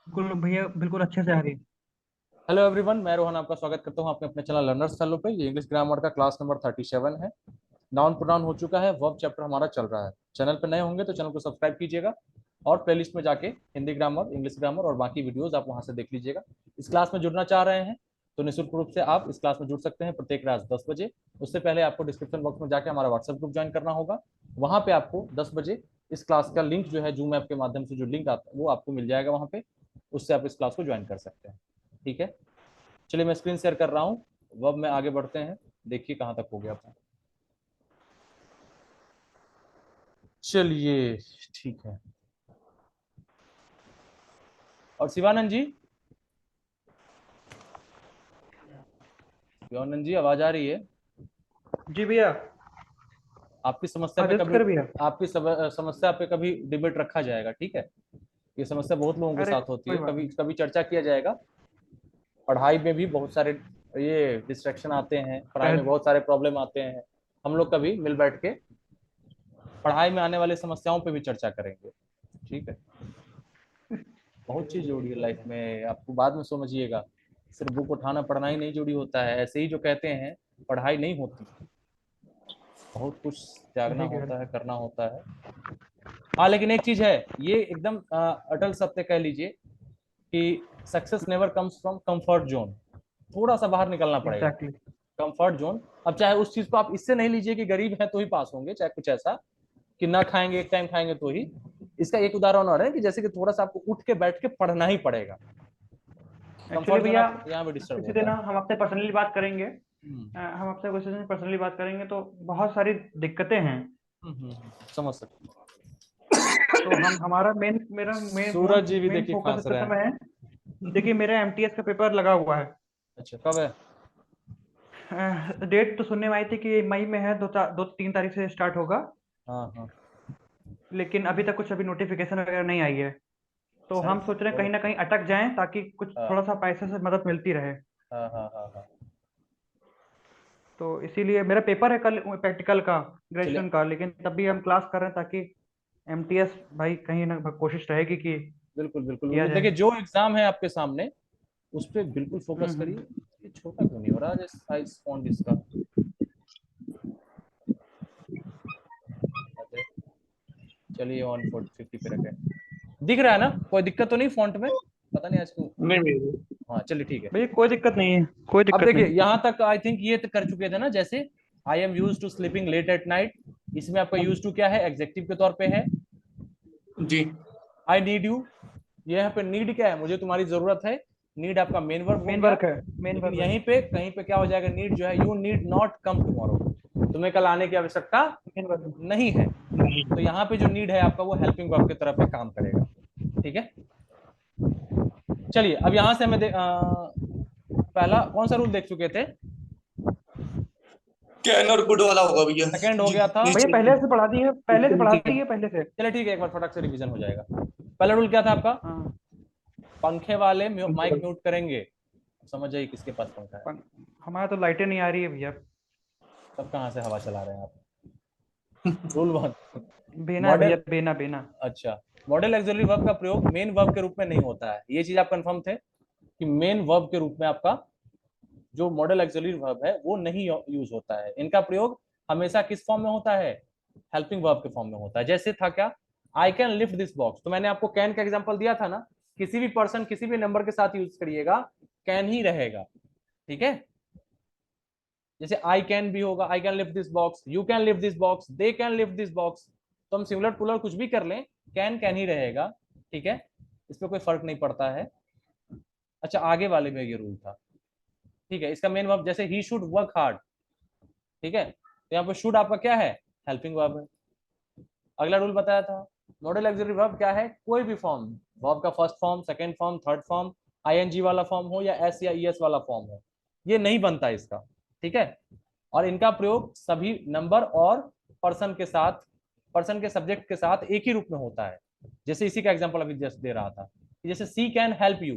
बिल्कुल भैया, बिल्कुल अच्छे से आ रही है। हेलो एवरीवन, मैं रोहन आपका स्वागत करता हूं अपने चैनल लर्नर्स फैलो पे। ये इंग्लिश ग्रामर का क्लास नंबर 37 है। नाउन प्रोनाउन हो चुका है, वर्ब चैप्टर हमारा चल रहा है। चैनल पर नए होंगे तो चैनल को सब्सक्राइब कीजिएगा और प्लेलिस्ट में जाके हिंदी ग्रामर, इंग्लिश ग्रामर और बाकी वीडियोस आप वहां से देख लीजिएगा। इस क्लास में जुड़ना चाह रहे हैं तो निःशुल्क रूप से आप इस क्लास में जुड़ सकते हैं प्रत्येक रात 10 बजे। उससे पहले आपको डिस्क्रिप्शन बॉक्स में जाकर हमारा व्हाट्सएप ग्रुप ज्वाइन करना होगा। वहां पे आपको 10 बजे इस क्लास का लिंक जो है, जूम ऐप के माध्यम से जो लिंक आता है वो आपको मिल जाएगा वहां पे। उससे आप इस क्लास को ज्वाइन कर सकते हैं। ठीक है, चलिए मैं स्क्रीन शेयर कर रहा हूँ। वर्ब में आगे बढ़ते हैं, देखिए कहाँ तक हो गया था। चलिए ठीक है। और शिवानंद जी, शिवानंद जी आवाज आ रही है? जी भैया। आपकी समस्या पे आदित्य कभी कर भैया। समस्या पे कभी डिबेट रखा जाएगा, ठीक है? ये समस्या बहुत लोगों के अरे साथ होती कोई है, बात कभी नहीं। कभी चर्चा किया जाएगा। पढ़ाई में भी बहुत सारे ये डिस्ट्रैक्शन आते हैं, पढ़ाई में पहले बहुत सारे प्रॉब्लम आते हैं। हम लोग कभी मिल बैठ के पढ़ाई में आने वाली समस्याओं पे भी चर्चा करेंगे। ठीक है, बहुत चीज जोड़ी है लाइफ में, आपको बाद में समझिएगा। सिर्फ बुक उठाना पढ़ना ही नहीं जोड़ी होता है, ऐसे ही जो कहते हैं पढ़ाई नहीं होती, बहुत कुछ त्यागना सही कह होता है, रहे करना होता है। हाँ, लेकिन एक चीज है, ये एकदम अटल सत्य कह लीजिए कि success never comes from comfort zone. थोड़ा सा बाहर निकलना हैं। पड़ेगा। एग्जैक्टली। कंफर्ट जोन, अब चाहे उस चीज को आप इससे नहीं लीजिए कि गरीब हैं तो ही पास होंगे, चाहे कुछ ऐसा कि ना खाएंगे, एक टाइम खाएंगे तो ही। इसका एक उदाहरण और है कि जैसे कि थोड़ा सा आपको उठ के बैठ के पढ़ना ही पड़ेगा। एक्चुअली कंफर्ट जोन भैया, आप यहाँ पे डिस्टर्ब किसी होगा। दिन ना हम आपसे पर्सनली बात करेंगे। हम्म हम आपसे किसी दिन पर्सनली बात करेंगे तो बहुत सारी दिक्कतें हैं। समझ सकते। तो हम हमारा मेन मेरा मेन सूरज जी भी मेन देखिए फोकस खांस इस रहे समय है। हैं। देखिए, मेरा एमटीएस का पेपर लगा हुआ है। अच्छा, कब है? डेट तो सुनने में आई थी कि मई में है, 2-3 तारीख से स्टार्ट होगा। हाँ हाँ। लेकिन अभी तक कुछ नोटिफिकेशन वगैरह नहीं आई है। तो सर हम सोच रहे हैं कहीं बोलो। ना कहीं अटक जाएं ताकि कुछ हाँ थोड़ा सा पैसे से मदद मिलती रहे। हाँ हाँ हाँ हाँ। तो इसीलिए मेरा पेपर है कल प्रैक्टिकल का, चलिए, ग्रेजुएशन का, लेकिन तब भी हम क्लास कर रहे हैं ताकि एमटीएस भाई कहीं ना कोशिश रहेगी कि बिल्कुल बिल्कुल किया बिल्कुल, देखिए जाए। जो एग्जाम है आपके सामने उस पर बिल्कुल फोकस हम्म। करिए। ये छोटा क्यों नहीं हो रहा है साइज फॉन्ट इसका? चलिए 150 पे रखें। दिख रहा है ना? कोई दिक्कत तो नहीं फॉन्ट में? पता नहीं आज क्यों। नहीं भैया। हाँ चलिए ठीक है। भैया कोई दिक्कत नहीं है, कोई अब दिक्कत देखिए नहीं। यहाँ तक आई थिंक ये तो कर चुके थे ना, जैसे I am use to sleeping late at night. इसमें आपका यूज टू क्या है? एग्जेक्टिव के तौर पे है। जी। आई नीड यू, ये यहाँ पे नीड क्या है? मुझे तुम्हारी जरूरत है। नीड आपका मेन वर्ब हो मेन गया। वर्क है। मेन लेकिन वर्क है। यहीं पे कहीं पे क्या हो जाएगा? नीड जो है, you need not come tomorrow, तुम्हें कल आने की आवश्यकता मेन वर्क नहीं है। नहीं। तो यहाँ पे जो नीड है आपका वो हेल्पिंग वर्ब की तरफ पे काम करेगा। ठीक है, चलिए अब यहाँ से हमें पहला कौन सा रूल देख चुके थे? कैन और गुड वाला होगा भैया। सेकंड हो जी गया था। भैया नीचे पहले से पढ़ा दी है, पहले से पढ़ा नीचे। दी है पहले से। चलिए ठीक है, एक बार फटाक से रिवीजन हो जाएगा। पहला रूल क्या था आपका? हाँ। पंखे वाले माइक म्यूट करेंगे। समझ जाइए किसके पास पंखा है। हमारा तो लाइटें नहीं आ रही है भैया। तब कहाँ से हवा चला रहे हैं आप? रूल वन, बेना है भैया, मॉडल। बेना बेना। अच्छा, मॉडल एक्सिलरी वर्ब का प्रयोग मेन वर्ब के रूप में नहीं होता है। ये चीज आप कंफर्म थे कि मेन वर्ब के रूप में आपका जो मॉडल एक्सिलरी वर्ब है वो नहीं यूज होता है। इनका प्रयोग हमेशा किस फॉर्म में होता है? हेल्पिंग वर्ब के फॉर्म में होता है। जैसे था क्या? I can lift this box, तो मैंने आपको कैन का एग्जांपल दिया था ना। किसी भी पर्सन किसी भी नंबर के साथ यूज करिएगा, कैन ही रहेगा। ठीक है, जैसे आई कैन भी होगा, I can lift this box, you can lift this box, they can lift this box. तो हम सिंगुलर प्लूरल कुछ भी कर लें, कैन कैन ही रहेगा। ठीक है, इस पर कोई फर्क नहीं पड़ता है। अच्छा, आगे वाले में ये रूल था। ठीक है, इसका मेन वर्ब जैसे ही शुड वर्क हार्ड। ठीक है, तो यहाँ पे शुड आपका क्या है? हेल्पिंग वर्ब है। अगला रूल बताया था, मॉडल ऑक्सिलरी वर्ब क्या है? कोई भी फॉर्म, वर्ब का first form, second form, third form, ING वाला फॉर्म हो या एस या ईएस वाला फॉर्म हो, ये नहीं बनता इसका। ठीक है, और इनका प्रयोग सभी नंबर और पर्सन के साथ, पर्सन के सब्जेक्ट के साथ एक ही रूप में होता है। जैसे इसी का एग्जांपल अभी जस्ट दे रहा था, जैसे सी कैन हेल्प यू,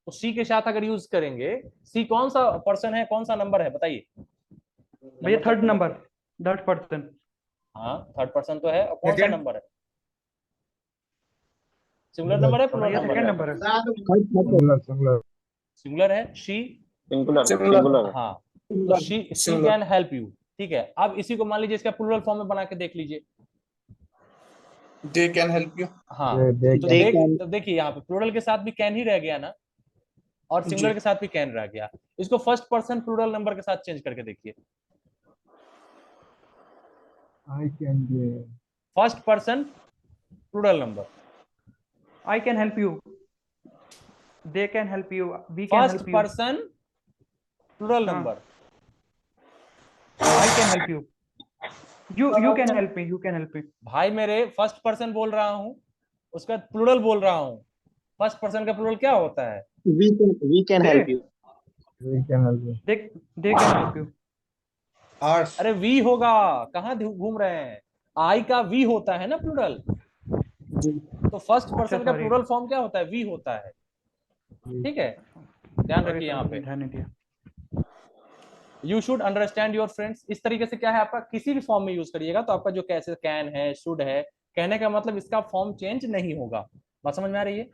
तो सी के साथ अगर यूज करेंगे, सी कौन सा पर्सन है, कौन सा नंबर है बताइए? भैया नंबर थर्ड चैप्टर में। Number, third person. हाँ, थर्ड पर्सन तो है, और कौन सा सेकंड। नंबर है? सिंगुलर नंबर है प्लूरल ये नंबर सेकंड है? नंबर है। सिंगुलर है। शी, सिंगुलर हाँ, तो she singular can help you. ठीक है, अब इसी को मान लीजिए इसका प्लूरल फॉर्म में बना के देख लीजिए। They can help you. हाँ, they तो can- तो देखिए यहाँ पे प्लूरल के साथ भी कैन ही रह गया ना, और सिंगुलर जी के साथ भी कैन रह गया। इसको फर्स्ट पर्सन प्लूरल नंबर के साथ चेंज करके देखिए। I can be first person plural number, I can help you, they can help you, we can फर्स्ट help you, पर्सन प्लूरल हाँ, number, I can help you, you can help me, you can help me, भाई मेरे first person बोल रहा हूं, उसका plural बोल रहा हूं। फर्स्ट पर्सन का प्लूरल क्या होता है? we can they help you. We can help you. they can help you, आर्स अरे वी होगा, कहाँ घूम रहे हैं? आई का वी होता है ना प्लूरल, जी तो फर्स्ट अच्छा पर्सन का सॉरी प्लूरल फॉर्म क्या होता है? वी होता है। ठीक है, ध्यान सॉरी रखिए यहाँ पे। ध्यान नहीं दिया। You should understand your friends, इस तरीके से क्या है आपका, किसी भी फॉर्म में यूज करिएगा तो आपका जो कैसे कैन है, शुड है, कहने का मतलब इसका फॉर्म चेंज नहीं होगा। बात समझ में आ रही है?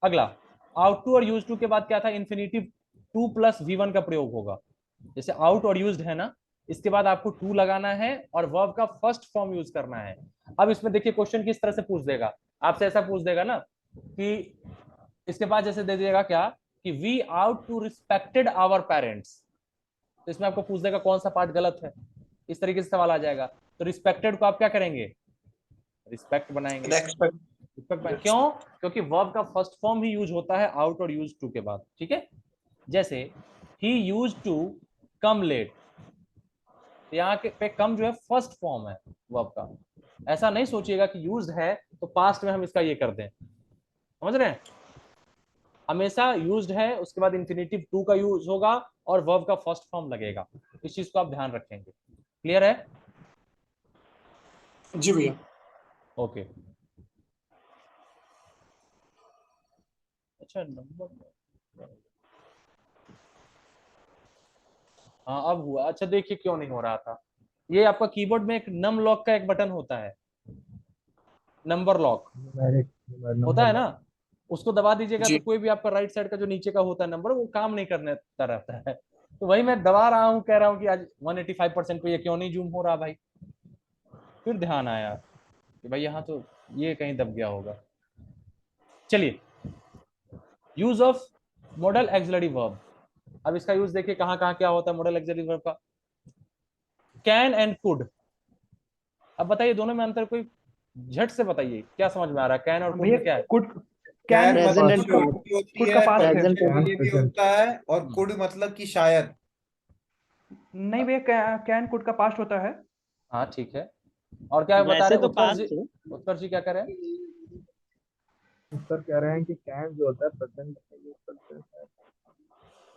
अगला, आउट टू और यूज टू के बाद क्या था? इन्फिनिटिव टू प्लस V1 का प्रयोग होगा। जैसे आउट और यूज्ड है ना, इसके बाद आपको टू लगाना है और वर्ब का फर्स्ट फॉर्म यूज करना है। अब इसमें देखिए क्वेश्चन किस तरह से पूछ देगा आपसे, ऐसा पूछ देगा ना कि इसके बाद जैसे दे देगा क्या कि we ought to respected our parents, तो इसमें आपको पूछ देगा कौन सा पार्ट गलत है। इस तरीके से सवाल आ जाएगा। तो रिस्पेक्टेड को आप क्या करेंगे? रिस्पेक्ट बनाएंगे। रेस्पेक्ट क्यों? क्योंकि वर्ब का फर्स्ट फॉर्म ही यूज होता है आउट और यूज टू के बाद। ठीक है, जैसे ही यूज टू कम लेट, यहाँ के पे कम जो है फर्स्ट फॉर्म है वर्ब का। ऐसा नहीं सोचिएगा कि यूज्ड है तो पास्ट में हम इसका ये कर दें, समझ रहे हैं? हमेशा यूज्ड है उसके बाद इन्फिनिटिव टू का यूज होगा और वर्ब का फर्स्ट फॉर्म लगेगा। इस चीज को आप ध्यान रखेंगे। क्लियर है? जी भैया। ओके, अच्छा नंबर, हाँ अब हुआ। अच्छा देखिए क्यों नहीं हो रहा था, ये आपका कीबोर्ड में एक नम लॉक का एक बटन होता है, नंबर लॉक Numeric होता है number. ना, उसको दबा दीजिएगा तो जी कोई भी आपका राइट साइड का जो नीचे का होता है नंबर वो काम नहीं करने रहता है। तो वही मैं दबा रहा हूँ, कह रहा हूँ कि आज 185% पे ये क्यों नहीं जूम हो रहा भाई। फिर ध्यान आया कि भाई यहाँ तो ये कहीं दब गया होगा। चलिए, use of model axillary verb. अब इसका यूज देखिए कहाँ कहाँ क्या होता है मॉडल एक्सिलरी वर्ब का। कैन एंड कुड, अब बताइए दोनों में अंतर कोई झट से बताइए, क्या समझ में आ रहा है? कैन और कुड भैया में क्या है? कुड कैन कैन Present मतलब and कुड का past. होती कुड है, का पास्ट है। Present भविष्य के लिए भी present. होता है, और कुड मतलब कि शायद। नहीं भैया कैन कुड का पास्ट होता है। हाँ ठीक है, और क्या बता वैसे रहे तो उत्कर्ष पास्ट जी? है। उत्कर्ष जी क्या कह रहे हैं? उत्तर कह रहे हैं कि can जो होता है present में यूज करते हैं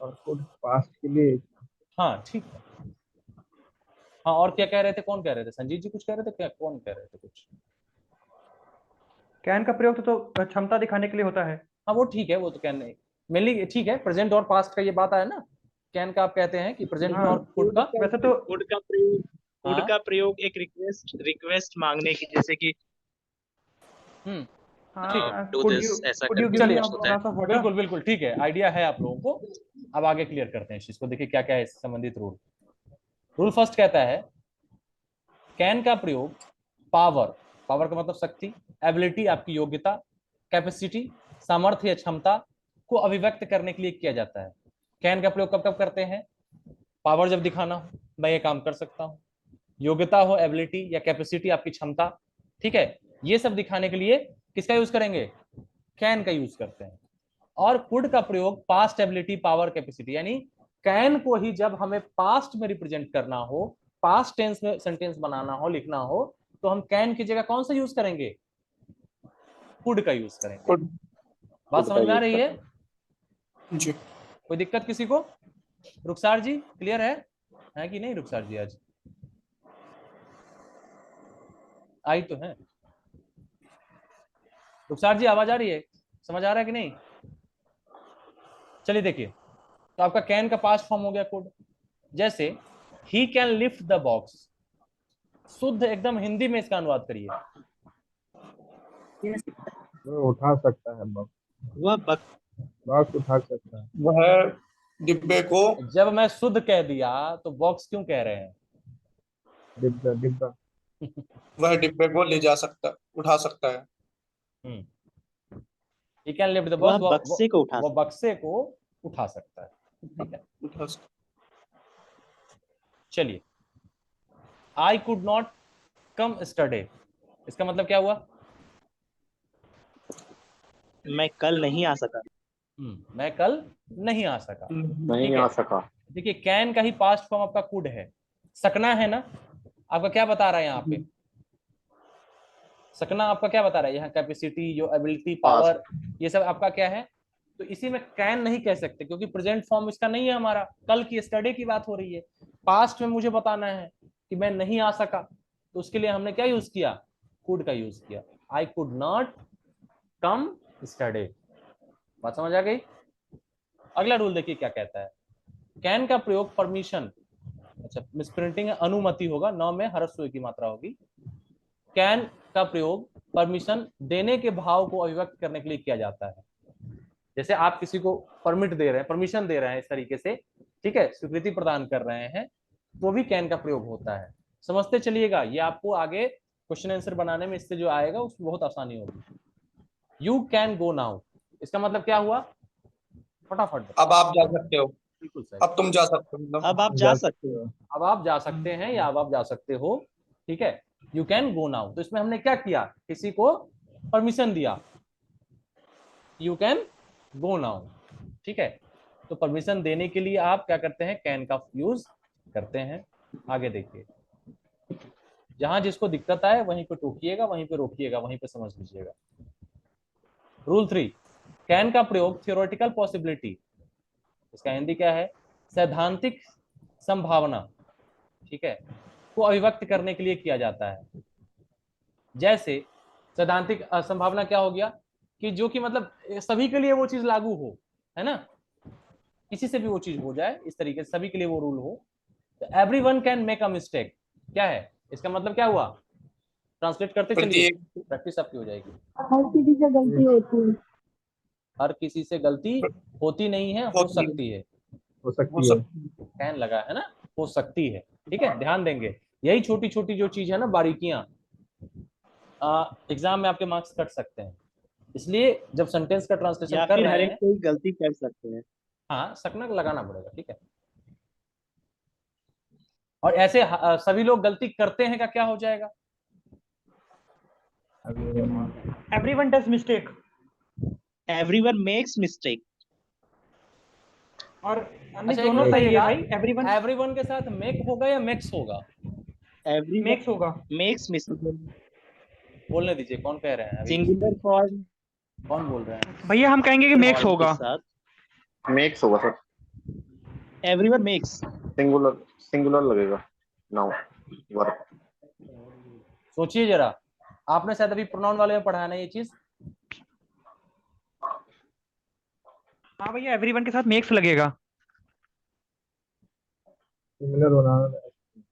और could past के लिए। हाँ ठीक है। हाँ और क्या कह रहे थे, कौन कह रहे थे? संजीत जी कुछ कह रहे थे क्या, कौन कह रहे थे कुछ? कैन का प्रयोग तो क्षमता दिखाने के लिए होता है। हाँ वो ठीक है, वो तो कहने मेनली ठीक है, प्रेजेंट और पास्ट का ये बात आया ना। कैन का आप कहते हैं कि प्रेजेंट में हाँ और कुड का। वैसे तो कोड हाँ का प्रयोग एक रिक्वेस्ट मांगने की, जैसे कि हम्म, ठीक है, हाँ डू कुड दिस यू ऐसा कुड यू करके गिव मी चलिए कुछ होता है। Glass of water. बिल्कुल बिल्कुल ठीक है, आइडिया है आप लोगों को। अब आगे क्लियर करते हैं इस चीज को। देखिए क्या क्या है इससे संबंधित रूल। रूल फर्स्ट कहता है कैन का प्रयोग पावर, पावर का मतलब शक्ति, एबिलिटी आपकी योग्यता, कैपेसिटी सामर्थ्य या क्षमता को अभिव्यक्त करने के लिए किया जाता है। कैन का प्रयोग कब कब करते हैं? पावर जब दिखाना हो, मैं ये काम कर सकता हूँ, योग्यता हो एबिलिटी या कैपेसिटी आपकी क्षमता, ठीक है, ये सब दिखाने के लिए किसका यूज करेंगे? कैन का यूज करते हैं। और कुड का प्रयोग पास्ट एबिलिटी पावर कैपेसिटी, यानी कैन को ही जब हमें पास्ट में रिप्रेजेंट करना हो, पास्ट टेंस में सेंटेंस बनाना हो, लिखना हो, तो हम कैन की जगह कौन सा यूज करेंगे? कुड का यूज करेंगे। कुड बात समझ में आ रही है? जी कोई दिक्कत किसी को? रुखसार जी क्लियर है कि नहीं? रुखसार जी आज आई तो है। रुखसार जी आवाज आ रही है? समझ आ रहा है कि नहीं? चलिए देखिए, तो आपका कैन का पास्ट फॉर्म हो गया कुड। जैसे he can lift the box, शुद्ध एकदम हिंदी में इसका अनुवाद करिए। वो उठा सकता है बॉक्स। वह बॉक्स उठा सकता है। वह डिब्बे को जब मैं शुद्ध कह दिया तो बॉक्स क्यों कह रहे हैं? डिब्बा डिब्बा। वह डिब्बे को ले जा सकता, उठा सकता है। ही कैन लिफ्ट द वह बॉक्स, बक्से को उठा वो बक्से को उठा सकता है। ठीक है, उठा सकता। चलिए। आई कुड नॉट कम स्टडे, इसका मतलब क्या हुआ? मैं कल नहीं आ सका। मैं कल नहीं आ सका। नहीं ठीक आ है, सका। देखिए कैन का ही पास्ट फॉर्म आपका कुड है, सकना है ना। आपका क्या बता रहा है यहाँ पे? सकना आपका क्या बता रहा है यहाँ? कैपेसिटी, जो एबिलिटी, पावर, ये सब आपका क्या है? तो इसी में कैन नहीं कह सकते क्योंकि प्रेजेंट फॉर्म इसका नहीं है हमारा, कल की स्टडी की बात हो रही है। पास्ट में मुझे बताना है कि मैं नहीं आ सका, तो उसके लिए हमने क्या यूज किया? कुड का यूज किया। I could not come study. बात समझ आ गई? अगला रूल देखिए क्या कहता है। कैन का प्रयोग परमिशन, अच्छा मिसप्रिंटिंग है, अनुमति होगा, नौ में हरस्व की मात्रा होगी। कैन का प्रयोग परमिशन देने के भाव को अभिव्यक्त करने के लिए किया जाता है। जैसे आप किसी को परमिट दे रहे हैं, परमिशन दे रहे हैं इस तरीके से, ठीक है, स्वीकृति प्रदान कर रहे हैं, तो भी कैन का प्रयोग होता है। समझते चलिएगा, ये आपको आगे क्वेश्चन आंसर बनाने में इससे जो आएगा उसमें बहुत आसानी होगी। यू कैन गो नाउ, इसका मतलब क्या हुआ? फटाफट। अब आप जा सकते हो। बिल्कुल सही। अब तुम जा सकते हो, मतलब अब आप जा सकते हो। अब आप जा सकते हैं या अब आप जा सकते हो, ठीक है। यू कैन गो नाउ, तो इसमें हमने क्या किया? किसी को परमिशन दिया, यू कैन गो नाउ, ठीक है। तो परमिशन देने के लिए आप क्या करते हैं? कैन का यूज करते हैं। आगे देखिए, जहां जिसको दिक्कत आए वहीं पे टोकिएगा, वहीं पे रोकिएगा, वहीं पे समझ लीजिएगा। रूल 3, कैन का प्रयोग थियोरेटिकल पॉसिबिलिटी, इसका हिंदी क्या है? सैद्धांतिक संभावना, ठीक है, को अभिव्यक्त करने के लिए किया जाता है। जैसे सैद्धांतिक संभावना क्या हो गया? कि जो कि मतलब सभी के लिए वो चीज लागू हो, है ना, किसी से भी वो चीज हो जाए, इस तरीके से सभी के लिए वो रूल हो। तो everyone can make a mistake, क्या है इसका मतलब? क्या हुआ? ट्रांसलेट करते चलिए, प्रत्येक प्रैक्टिस आपकी हो जाएगी। हर किसी से गलती होती है। हर किसी से गलती होती नहीं है, हो होती है, सकती है। हो हो सकती है। सकती है। कैन लगा है ना, हो सकती है, ठीक है, ध्यान देंगे। यही छोटी छोटी जो चीज है ना, बारीकियां, एग्जाम में आपके मार्क्स कट सकते हैं। इसलिए जब सेंटेंस का ट्रांसलेशन या कर फिर हर रहे एक हैं, कोई गलती कर सकते हैं। हाँ सकना लगाना पड़ेगा, ठीक है। और ऐसे सभी लोग गलती करते हैं का क्या हो जाएगा? Everyone does mistake. Everyone makes mistake. और नहीं, अच्छा एक दोनों मिनट सही है बताइएगा, भाई। एवरीवन एवरीवन के साथ मेक होगा या मेक्स होगा? एवरीवन मेक्स होगा। Makes mistake. बोलने दीजिए, कौन कह रहे हैं अभी? सिंगुलर फॉर्म कौन बोल रहे हैं? भैया हम कहेंगे कि मेक्स के होगा। साथ मेक्स होगा sir, everyone makes. Singular singular लगेगा नाउ वर्क। सोचिए जरा, आपने शायद अभी प्रोनाउन वाले में पढ़ा है ना ये चीज। हाँ भैया, एवरीवन के साथ मेक्स लगेगा। सिमिलर होना।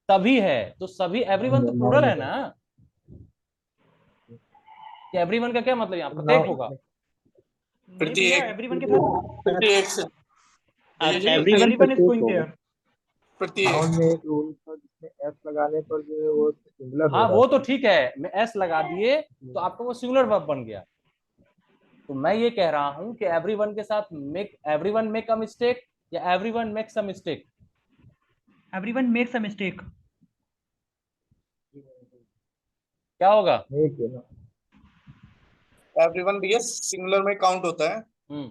सभी है तो सभी, एवरीवन तो प्लूरल है ना। कि एवरीवन का क्या मतलब? यहाँ प्रत्येक होगा। नहीं भैया, प्रत्येक एवरीवन के साथ प्रत्येक से भैया जी, एवरीवन एवरीवन इज प्रत्येक गोइंग होगा। देयर। प्रत्येक नाउन में एक रूल था जिसमें एस लगाने पर जो है वो सिंगुलर हाँ हो वो रहा तो था। ठीक है, मैं एस लगा दिए तो आपका वो सिंगुलर वर्ब बन गया। तो मैं ये कह रहा हूं कि एवरीवन के साथ make, everyone make a mistake या everyone makes a mistake? Everyone makes a mistake. क्या होगा? एक है ना। एवरीवन भैया सिंगुलर में काउंट होता है। हम्म,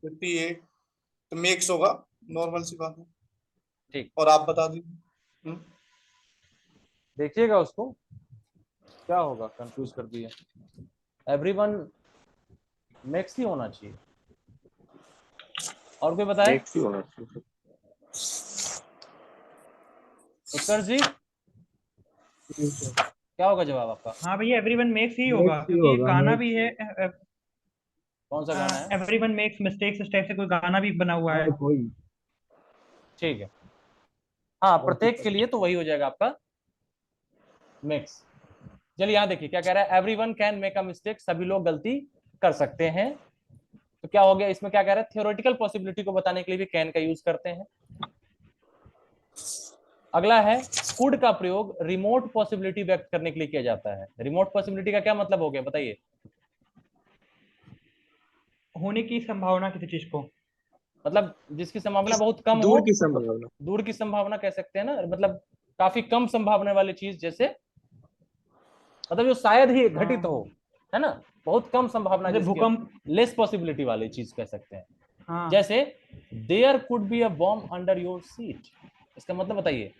प्रत्येक तो मेक्स होगा, नॉर्मल सी बात है। ठीक, और आप बता दीजिए। देखिएगा उसको क्या होगा, कंफ्यूज कर दिए। एवरीवन मेक्स ही होना चाहिए। और कोई बताए? मेक्स ही होना चाहिए। उत्कर्ष जी ठीक है। क्या होगा जवाब आपका? हाँ भैया, एवरीवन मेक्स ही होगा मेक्स ही क्योंकि एक होगा, गाना मेक्स। भी है। कौन सा गाना है? एवरीवन मेक्स मिस्टेक्स, इस टाइप से कोई गाना भी बना हुआ है। हाँ कोई। ठीक है, हाँ गलती प्रत्येक के लिए तो वही हो जाएगा आपका मेक्स। चलिए यहाँ देखिए क्या कह रहा है, everyone can make a mistake, सभी लोग गलती कर सकते हैं। तो क्या हो गया इसमें, क्या कह रहे हैं, थियोरेटिकल पॉसिबिलिटी को बताने के लिए भी कैन का यूज करते हैं। अगला है कुड का प्रयोग रिमोट पॉसिबिलिटी व्यक्त करने के लिए किया जाता है। रिमोट पॉसिबिलिटी का क्या मतलब हो गया बताइए? होने की संभावना किसी चीज को, मतलब जिसकी संभावना बहुत कम दूर हो, की संभावना। दूर की संभावना कह सकते हैं ना, मतलब काफी कम संभावना वाली चीज, जैसे मतलब जो शायद ही घटित हो, है ना, बहुत कम संभावना, जैसे जिसकी भूकंप। लेस पॉसिबिलिटी वाली चीज कह सकते हैं। हाँ, जैसे there could be a bomb under your seat, इसका मतलब बताइए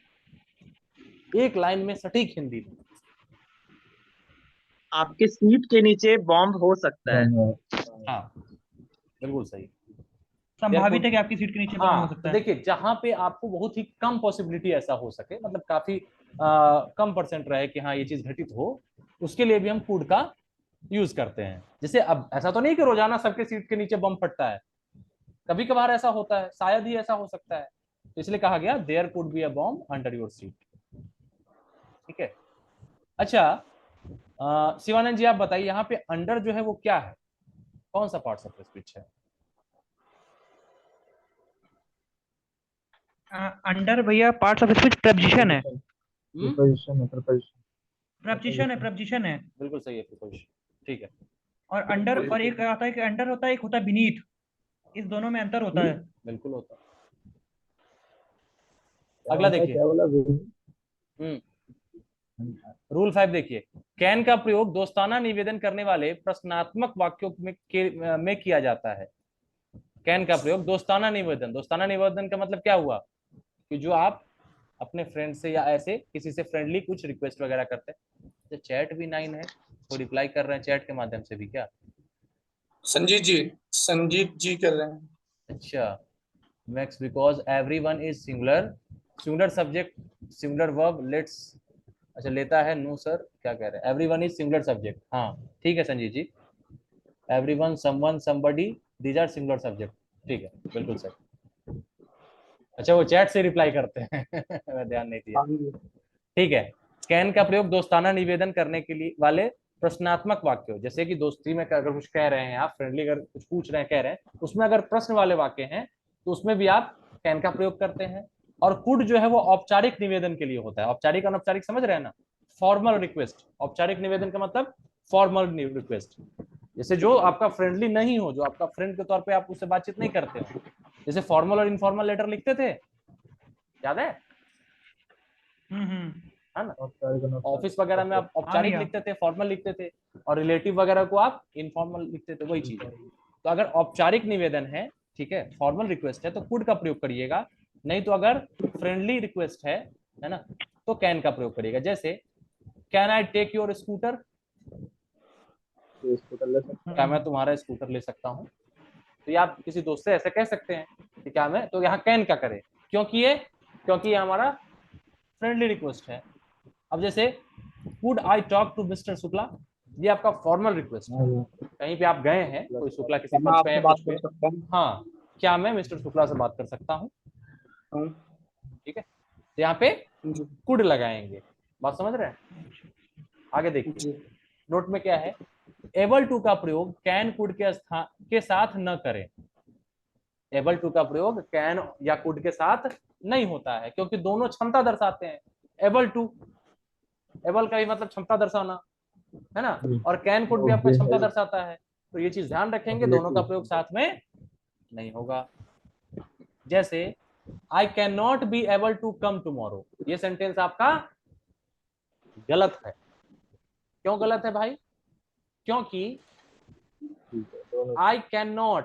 एक लाइन में सटीक हिंदी में। आपके सीट के नीचे बॉम्ब हो सकता है। हाँ बिल्कुल सही। संभावित है कि आपकी सीट के नीचे बम हो हाँ सकता तो है। देखिए जहां पे आपको बहुत ही कम पॉसिबिलिटी ऐसा हो सके, मतलब काफी कम परसेंट रहे कि हाँ ये चीज घटित हो, उसके लिए भी हम कुड का यूज करते हैं। जैसे अब ऐसा तो नहीं कि रोजाना सबके सीट के नीचे बम फटता है, कभी कभार ऐसा होता है, शायद ही ऐसा हो सकता है, तो इसलिए कहा गया there could be a bomb under your seat. ठीक है। अच्छा शिवानंद जी आप बताइए यहाँ पे अंडर जो है वो क्या है, कौन सा पार्ट ऑफ स्पीच है? अंडर भैया पार्ट्स ऑफ स्पीच प्रपोजिशन है। प्रीपोजिशन है, प्रीपोजिशन। प्रपोजिशन है, प्रपोजिशन है। बिल्कुल सही है प्रीपोजिशन। ठीक है। और अंडर, और एक आता है कि अंडर होता है, एक होता है बीनीथ। इस दोनों में अंतर होता है। बिल्कुल होता है। क्या अगला होता है, देखिए, क्या बोला? रूल 5 देखिए, कैन का प्रयोग दोस्ताना निवेदन करने वाले प्रश्नात्मक वाक्यों में किया जाता है। कैन का प्रयोग दोस्ताना निवेदन, दोस्ताना निवेदन का मतलब क्या हुआ कि जो आप अपने फ्रेंड से या ऐसे किसी से फ्रेंडली कुछ रिक्वेस्ट वगैरह करते हैं। तो चैट भी 9 है, तो रिप्लाई कर रहे हैं चैट के माध्यम से भी क्या? संजीत जी कर रहे हैं। अच्छा, max because everyone is singular, singular subject, singular verb, let's, अच्छा लेता है, नो सर क्या कह रहे हैं, एवरीवन इज सिंगुलर सब्जेक्ट। हाँ ठीक है Sanjeet ji, everyone, someone, somebody, these are singular subject. ठीक है बिल्कुल सही। अच्छा वो चैट से रिप्लाई करते हैं मैं ध्यान नहीं दिया। हाँ जी। ठीक है। कैन का प्रयोग दोस्ताना निवेदन करने के लिए वाले प्रश्नात्मक वाक्यों, जैसे कि दोस्ती में अगर कुछ कह रहे हैं आप, फ्रेंडली अगर कुछ पूछ रहे हैं कह रहे हैं, उसमें अगर प्रश्न वाले वाक्य हैं तो उसमें भी आप कैन का प्रयोग करते हैं। और कुड जो है वो औपचारिक निवेदन के लिए होता है। औपचारिक अनौपचारिक समझ रहे हैं ना, फॉर्मल रिक्वेस्ट। औपचारिक निवेदन का मतलब फॉर्मल रिक्वेस्ट, जैसे जो आपका फ्रेंडली नहीं हो, जो आपका फ्रेंड के तौर पे आप उससे बातचीत नहीं करते हो, जैसे फॉर्मल और इनफॉर्मल लेटर लिखते थे, याद है? हम्म। है ना, औपचारिक अनौपचारिक। ऑफिस वगैरह में आप औपचारिक भैया। लिखते थे, फॉर्मल लिखते थे, और रिलेटिव वगैरह को आप इनफॉर्मल लिखते थे, वही चीज है। तो अगर औपचारिक निवेदन है, ठीक है, फॉर्मल रिक्वेस्ट है, तो कुड का प्रयोग करिएगा। नहीं तो अगर फ्रेंडली रिक्वेस्ट है ना, तो कैन का प्रयोग करिएगा। जैसे can I take your scooter, तो इसको कर ले सकते क्या मैं तुम्हारा स्कूटर ले सकता हूँ? तो ये आप किसी दोस्त से ऐसे कह सकते हैं कि क्या मैं, तो यहाँ कैन का करें, क्योंकि ये हमारा फ्रेंडली रिक्वेस्ट है। अब जैसे could I talk to mister Shukla, ये आपका फॉर्मल रिक्वेस्ट है। हैं। कहीं पे आप गए हैं, कोई शुक्ला किसी मैं पद पे आपसे है, बात कुछ पे, कर सकता हूँ। हाँ क्या मैं मिस्टर शुक्ला से बात कर सकता हूँ? हम्म, ठीक है, तो यहाँ पे जी कुड लगाएंगे। बात समझ रहे हैं? आगे देखिए, जी। नोट में क्या है, एबल टू का प्रयोग कैन कुड के साथ न करें। एबल टू का प्रयोग कैन या कुड के साथ नहीं होता है, क्योंकि दोनों क्षमता दर्शाते हैं। एबल टू, एबल का भी मतलब क्षमता दर्शाना, है ना, और कैन कुड भी आपका क्षमता दर्शाता है। तो ये चीज ध्यान रखेंगे, दोनों का प्रयोग साथ में नहीं होगा। जैसे I can not be able to come tomorrow, ये सेंटेंस आपका गलत है। क्यों गलत है भाई? क्योंकि I can not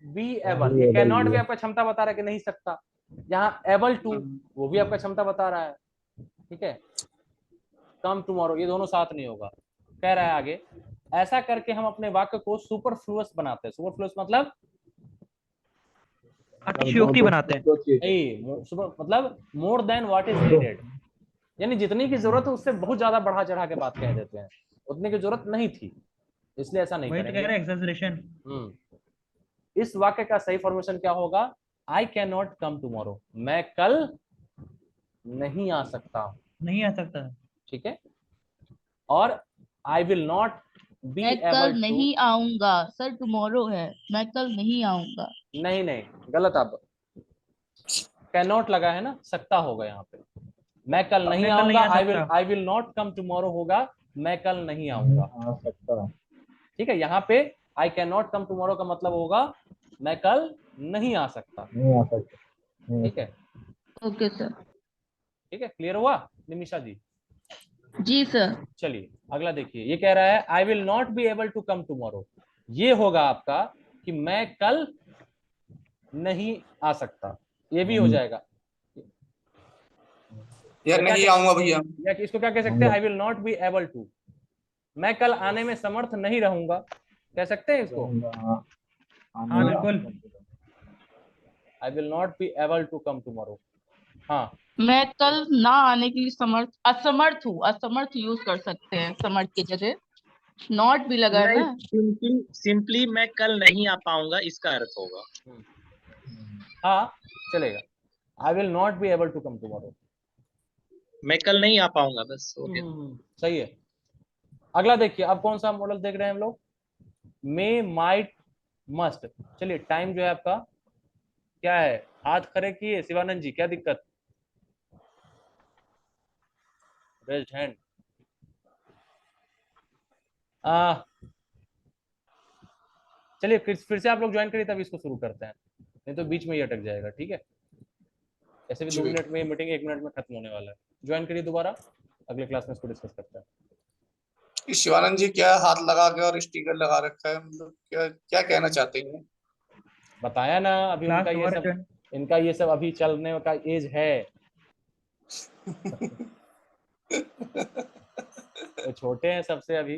be able, ये कैन नॉट भी आपका क्षमता बता रहा है कि नहीं सकता। यहाँ एबल टू, वो भी आपका क्षमता बता रहा है। ठीक है, कम टुमारो, ये दोनों साथ नहीं होगा। कह रहा है आगे, ऐसा करके हम अपने वाक्य को सुपरफ्लुअस बनाते हैं। सुपरफ्लुअस मतलब अतिशयोक्ति बनाते हैं। मतलब more than what is needed, यानी जितनी की जरूरत है उससे बहुत ज्यादा बढ़ा चढ़ा के बात कह देते हैं, उतनी की जरूरत नहीं थी, इसलिए ऐसा नहीं वही तो कह करेंगे। रहे हैं, एक्सेजरेशन। इस वाक्य का सही फॉर्मेशन क्या होगा? आई कैन नॉट कम टुमारो, मैं कल नहीं आ सकता हूं। नहीं आ सकता है। ठीक है, और आई विल नॉट बी मैं एबल कल टू, नहीं आऊंगा सर, टुमारो है, मैं कल नहीं आऊंगा। नहीं नहीं गलत, आप कैन नॉट लगा है ना, सकता होगा यहाँ पे। मैं कल नहीं मैं कल नहीं आऊंगा, आ आई सकता। विल नॉट कम टुमारो होगा, मैं कल नहीं नहीं आऊंगा। आ सकता। ठीक है, यहाँ पे आई कैन नॉट कम टुमारो का मतलब होगा मैं कल नहीं आ सकता। नहीं आ सकता। नहीं आ ठीक है, ओके सर। ठीक है, क्लियर हुआ निमिषा जी? जी सर। चलिए अगला देखिए, ये कह रहा है I will not be able to come tomorrow. ये होगा आपका कि मैं कल नहीं आ सकता, ये भी हो नहीं जाएगा। या या क्या नहीं आऊंगा भैया। या इसको क्या कह सकते हैं, I will not be able to, मैं कल आने में समर्थ नहीं रहूंगा, कह सकते हैं इसको। रहूंगा। हाँ हाँ आने बिल्कुल। I will not be able to come tomorrow. हाँ, मैं कल ना आने के लिए असमर्थ हूँ, असमर्थ यूज कर सकते हैं समर्थ की जगह, नॉट भी लगा है नहीं, ना। सिंपली मैं कल नहीं आ पाऊंगा इसका अर्थ होगा। हाँ चलेगा, I will not be able to come tomorrow. मैं कल नहीं आ पाऊंगा, बस हो गया। सही है। अगला देखिए, अब कौन सा मॉडल देख रहे हैं हम लोग, मे माइट मस्ट। चलिए टाइम जो है आपका क्या है, हाथ खड़े किए शिवानंद जी, क्या दिक्कत, रेज्ड हैंड। चलिए फिर से आप लोग ज्वाइन करिए, तब इसको शुरू करते हैं, नहीं तो बीच में ही अटक जाएगा। ठीक है, ऐसे भी जी 2 भैया। मिनट में मीटिंग 1 मिनट में खत्म होने वाला है। ज्वाइन करिए दोबारा, अगले क्लास में इसको डिस्कस करते हैं। कि शिवानंद जी क्या हाथ लगा के और स्टिकर लगा रखा है, मतलब क्या क्या कहना चाहते हैं? बताया ना अभी, क्लास उनका ये दोबारा सब, ज्वाइन। इनका ये सब अभी चलने का एज है, तो छोटे हैं सबसे अभी।